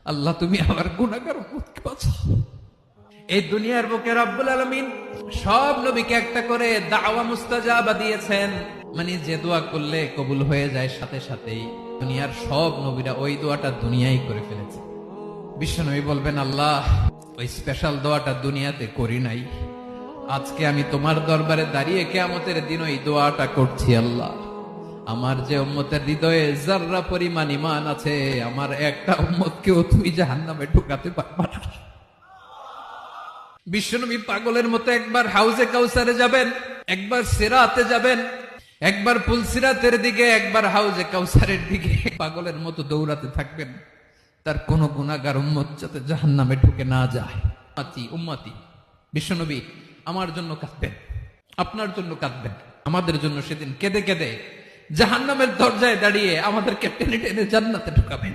আল্লাহ তুমি আমার গুনাহগার উম্মতকে বাঁচাও। এই দুনিয়ার বুকে রব্বুল আলামিন সব নবীকে একটা করে দাওয়া মুস্তাজাবা দিয়েছেন, মানে যে দোয়া করলে কবুল হয়ে যায় সাথে সাথেই। দুনিয়ার সব নবীরা ওই দোয়াটা দুনিয়ায় করে ফেলেছে। বিশ্বনবী বলবেন, আল্লাহ ওই স্পেশাল দোয়াটা দুনিয়াতে করি নাই, আজকে আমি তোমার দরবারে দাঁড়িয়ে কিয়ামতের দিন ওই দোয়াটা করছি। আল্লাহ আমার যে উম্মতের হৃদয়ে যাররা পরিমাণ ঈমান আছে, আমার একটা উম্মতকেও তুমি জাহান্নামে ঢুকাতে পারবা না। বিশ্বনবী পাগলের মতো একবার হাউজে কাউসারে যাবেন, একবার সিরাতে যাবেন, একবার পুলসিরাতের দিকে, একবার হাউজে কাউসারের দিকে, পাগলের মতো দৌড়াতে থাকবেন, তার কোন গুনাহগার উম্মত যাতে জাহান্নামে ঢুকে না যায়। উম্মতি বিশ্বনবী আমার জন্য কাঁদবেন, আপনার জন্য কাঁদবেন, আমাদের জন্য সেদিন কেঁদে কেঁদে জাহান্নামের দরজায় দাঁড়িয়ে আমাদেরকে টেনে টেনে জান্নাতে ঢুকাবেন।